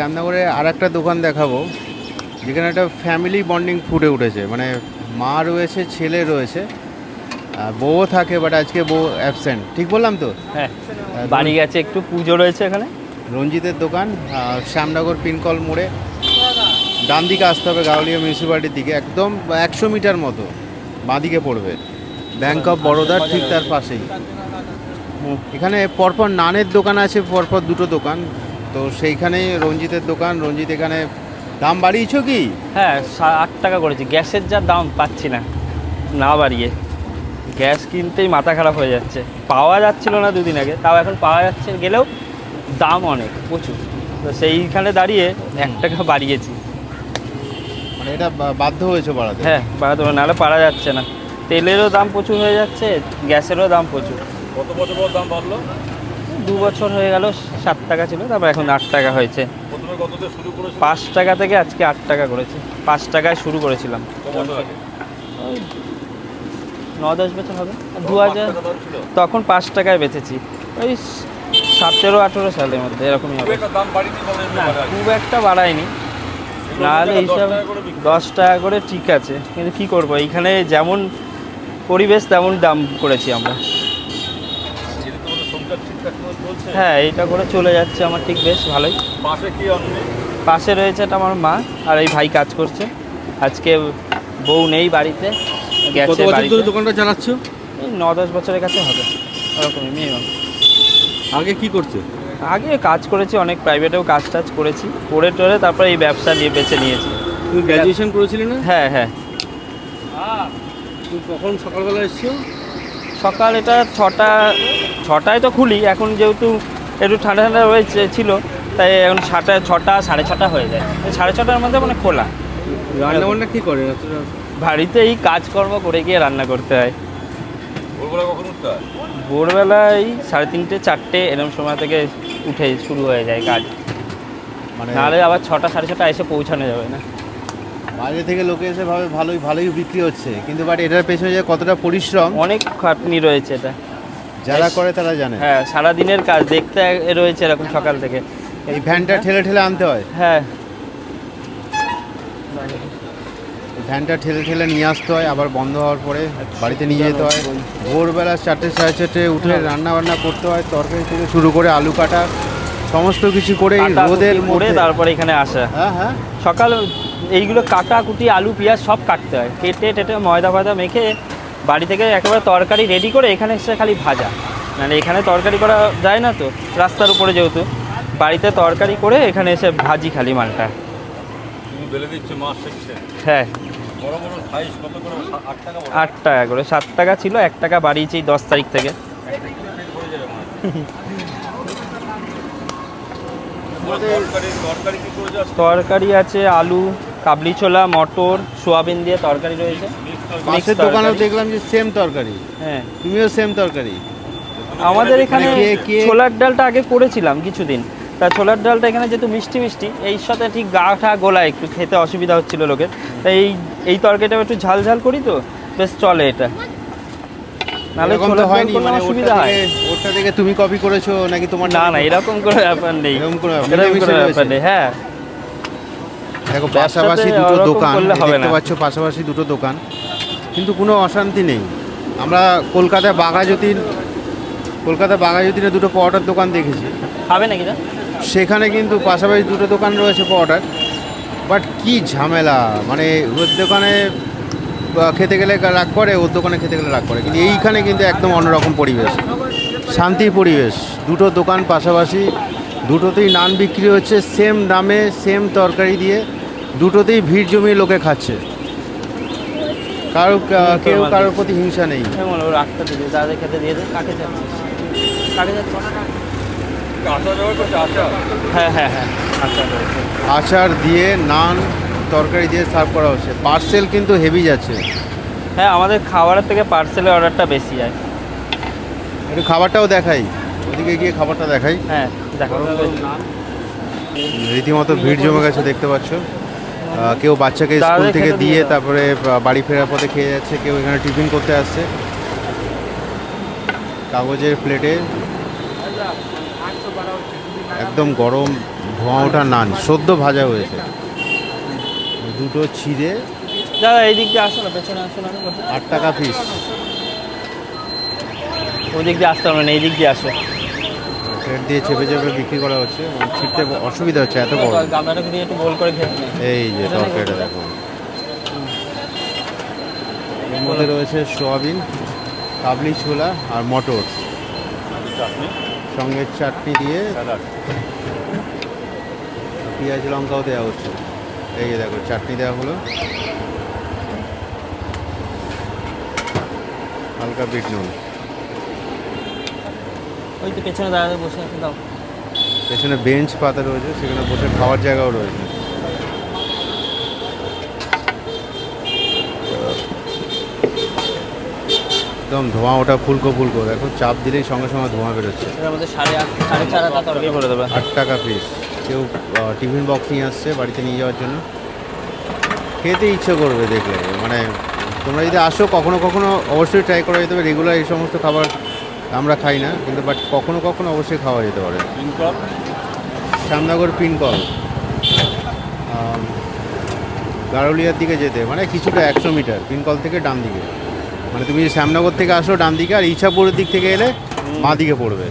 শ্যামনগরে আর একটা দোকান দেখাবো যেখানে একটা ফ্যামিলি বন্ডিং ফুটে উঠেছে, মানে মা রয়েছে, ছেলে রয়েছে, বউও থাকে, বাট আজকে বউ অ্যাবসেন্ট। ঠিক বললাম তো? হ্যাঁ, বাড়ি গেছে, একটু পুজো রয়েছে এখানে। রঞ্জিতের দোকান, শ্যামনগর পিনকল মোড়ে, ডান দিকে আসতে হবে গাওলিয়া মিউনিসিপ্যালিটির দিকে, একদম 100 মিটার মতো বাঁদিকে পড়বে। ব্যাংক অফ বরোদার ঠিক তার পাশেই। এখানে পরপর নানের দোকান আছে, পরপর দুটো দোকান, তো সেইখানে রঞ্জিতের দোকান। রঞ্জিত এখানে দাম বাড়িয়েছো কি? হ্যাঁ, 8 টাকা করেছি। গ্যাসের যা দাম পাচ্ছি না, না বাড়িয়ে গ্যাস কিনতেই মাথা খারাপ হয়ে যাচ্ছে। পাওয়া যাচ্ছিল না দুদিন আগে, তাও এখন পাওয়া যাচ্ছে, গেলেও দাম অনেক প্রচুর। তো সেইখানে দাঁড়িয়ে 1 টাকা বাড়িয়েছি। মানে এটা বাধ্য হয়েছে বাড়াতে? হ্যাঁ, বাড়াতে হবে, নাহলে পারা যাচ্ছে না। তেলেরও দাম প্রচুর হয়ে যাচ্ছে, গ্যাসেরও দাম প্রচুর। কত বছর পর দাম বাড়লো? 2 বছর হয়ে গেল। 7 টাকা ছিল, তারপর এখন 8 টাকা হয়েছে। প্রথমে কত দিয়ে শুরু করেছিল? 5 টাকা থেকে আজকে 8 টাকা করেছে। 5 টাকায় শুরু করেছিলাম। কত বছর আগে? ওই 9-10 বছর হবে। 2000 তখন 5 টাকায় বেচেছি। ওই 17-18 সালের মধ্যে এরকমই খুব হবে। একটা দাম বাড়িনি বলে না, খুব একটা বাড়ায়নি। নাহলে এইসব 10 টাকা করে ঠিক আছে, কিন্তু কী করবো, এইখানে যেমন পরিবেশ তেমন দাম করেছি আমরা। হ্যাঁ, এইটা করে চলে যাচ্ছে আমার ঠিক বেশ ভালোই। পাশে কি অন্য? পাশে রয়েছে এটা আমার মা, আর এই ভাই কাজ করছে। আজকে বউ নেই বাড়িতে, গেছে বাড়িতে। দোকানটা চালাচ্ছো? এই 9-10 বছরের কাছে হবে, ওরকমই মিনিমাম। আগে কি করছো? আগে কাজ করেছি, অনেক প্রাইভেটেও কাজ টাজ করেছি, করে টোরে তারপরে এই ব্যবসা নিয়ে বেছে নিয়েছি। তুমি গ্র্যাজুয়েশন করেছিলে না? হ্যাঁ হ্যাঁ। তুমি কখন সকালবেলা এসছো? সকাল এটা 6টায় তো খুলি, এখন যেহেতু একটু ঠান্ডা ঠান্ডা রয়েছে ছিল, তাই এখন 6টা 6:30 হয়ে যায়। 6:30টার মধ্যে মানে খোলা। রান্না বান্না কী করে? বাড়িতে এই কাজকর্ম করে গিয়ে রান্না করতে হয়। ভোরবেলা কখন উঠতে হয়? ভোরবেলায় 3:30 4টে এরকম সময় থেকে উঠে শুরু হয়ে যায় কাজ। মানে নাহলে আবার 6টা 6:30 এসে পৌঁছানো যাবে না। বাইরে থেকে লোকে এসে ভাবে ভালোই বিক্রি হচ্ছে, কিন্তু বাট এটার পেছনে যে কতটা পরিশ্রম অনেক খাটনি রয়েছে এটা, যারা করে তারা জানে। হ্যাঁ, সারাদিনের কাজ দেখতে রয়েছে এরকম সকাল থেকে। এই ভ্যানটা ঠেলে ঠেলে আনতে হয়, হ্যাঁ, ভ্যানটা ঠেলে ঠেলে নিয়ে আসতে হয়, আবার বন্ধ হওয়ার পরে বাড়িতে নিয়ে যেতে হয়। ভোরবেলা 4টে 4:30 উঠে রান্না বান্না করতে হয়, তরকারি থেকে শুরু করে আলু কাটা সমস্ত কিছু করে রোদের মধ্যে তারপরে এখানে আসা। হ্যাঁ হ্যাঁ, সকাল এইগুলো কাটা কুটি, আলু পেঁয়াজ সব কাটতে হয়, কেটে টেটে ময়দা ফয়দা মেখে বাড়ি থেকে একেবারে তরকারি রেডি করে এখানে এসে খালি ভাজা। মানে এখানে তরকারি করা যায় না তো, রাস্তার উপরে যেহেতু, বাড়িতে তরকারি করে এখানে এসে ভাজি খালি মালটা। তুমি বেলে দিচ্ছে, মাছ শিখছে। হ্যাঁ, বড় বড় সাইজ কত করে? 8 টাকা বড়? 8 টাকা করে। 7 টাকা ছিল, 1 টাকা বাড়িয়েছি 10 তারিখ থেকে। তরকারি কি করে যাচ্ছে? তরকারি আছে আলু, কাবলি ছোলা, মটর, সোয়াবিন দিয়ে তরকারি রয়েছে। পাশের দোকানেও দেখলাম যে সেম তরকারি, হ্যাঁ, তুমিও সেম তরকারি। আমাদের এখানে মানে কে ছোলার ডালটা আগে করেছিলাম কিছুদিন, তা ছোলার ডালটা এখানে যেহেতু মিষ্টি মিষ্টি, এই সাথে ঠিক গাটা গোলা একটু খেতে অসুবিধা হচ্ছিল লোকের, তাই এই তরকারিটা একটু ঝাল ঝাল করি, তো বেশ চলে এটা। নাহলে এরকম তো ছোলার ডাল হয়নি, করলে মানে অসুবিধা হয়। ওটা থেকে তুমি কপি করেছো নাকি তোমার? না না, এরকম কোনো ব্যাপার নেই, এরকম কোনো এরকম কোনো ব্যাপার নেই। হ্যাঁ, দেখো পাশাপাশি ব্যবসাতে দুটো ওরকম দোকান করলে হবে দেখতে না। পাচ্ছ, পাশাপাশি দুটো দোকান, কিন্তু কোনো অশান্তি নেই। আমরা কলকাতা বাঘাযতীনে দুটো পরোটার দোকান দেখেছি, খাবে নাকি না? সেখানে কিন্তু পাশাপাশি দুটো দোকান রয়েছে পরোটার, বাট কি ঝামেলা, মানে ওর দোকানে খেতে গেলে রাগ করে, ওর দোকানে খেতে গেলে রাগ করে, কিন্তু এইখানে কিন্তু একদম অন্যরকম পরিবেশ, শান্তির পরিবেশ। দুটো দোকান পাশাপাশি, দুটোতেই নান বিক্রি হচ্ছে সেম দামে, সেম তরকারি দিয়ে, দুটোতেই ভিড় জমিয়ে লোকে খাচ্ছে, কেউ কারোর প্রতি হিংসা নেই। রাখতে দিয়ে তাদের খেতে দিয়ে দেয়। কাকে যাচ্ছে, কাকে যাচ্ছে? আচার ব্যবহার করছে? আচার? হ্যাঁ হ্যাঁ হ্যাঁ, আচ্ছা। আচার দিয়ে, নান তরকারি দিয়ে সার্ভ করা হচ্ছে। পার্সেল কিন্তু হেভি যাচ্ছে। হ্যাঁ, আমাদের খাবারের থেকে পার্সেলের অর্ডারটা বেশি যায়। একটু খাবারটাও দেখাই, ওদিকে গিয়ে খাবারটা দেখাই। হ্যাঁ, দেখো রীতিমতো ভিড় জমে গেছে দেখতে পাচ্ছ। কেউ বাচ্চাকে স্কুল থেকে দিয়ে তারপরে বাড়ি ফেরার পথে খেয়ে যাচ্ছে, কেউ এখানে টিফিন করতে আসছে। কাগজের প্লেটে একদম গরম ধোঁয়া ওঠা নান সদ্য ভাজা হয়েছে, দুটো ছিঁড়ে দাদা এই দিক দিয়ে আসো না, পেছনে আসো না, 8 টাকা পিস। ওই দিক দিয়ে আসতে হবে না, এই দিক দিয়ে আসো। প্লেট দিয়ে চেপে চেপে বিক্রি করা হচ্ছে, মানে ছিটতে অসুবিধা হচ্ছে এত বড়। গামলাটাকে দিয়ে একটু গোল করে খেয়ে নে। এই যে তরকারিটা দেখো, এর মধ্যে রয়েছে সোয়াবিন, কাবলি ছোলা আর মটর, চাটনি সঙ্গে চাটনি দিয়ে স্যালাড। পেঁয়াজ লঙ্কাও দেওয়া হচ্ছে। এই যে দেখো চাটনি দেওয়া হলো, হালকা বিট নুন। ওই তো পেছনে দাঁড়াতে বসে আছে, দাও। পেছনে বেঞ্চ পাতা রয়েছে, সেখানে বসে খাওয়ার জায়গাও রয়েছে। একদম ধোঁয়া ওটা ফুলকো ফুলকো, দেখো চাপ দিলেই সঙ্গে সঙ্গে ধোঁয়া বেরোচ্ছে। এর মধ্যে 4.5 টাকা তরকারি করে দেবে। 8 টাকা পিস। কেউ টিফিন বক্স নিয়ে আসছে বাড়িতে নিয়ে যাওয়ার জন্য, খেতে ইচ্ছে করবে দেখলে। মানে তোমরা যদি আসো কখনো কখনো অবশ্যই ট্রাই করা যেতে পারে। রেগুলার এই সমস্ত খাবার আমরা খাই না, কিন্তু বাট কখনো কখনো অবশ্যই খাওয়া যেতে পারে। পিনকল শ্যামনগর পিনকল, গারুলিয়ার দিকে যেতে মানে কিছুটা 100 মিটার, পিনকল থেকে ডান দিকে। মানে তুমি যদি শ্যামনগর থেকে আসো ডান দিকে, আর ইছাপুরের দিক থেকে এলে বাঁ দিকে পড়বে।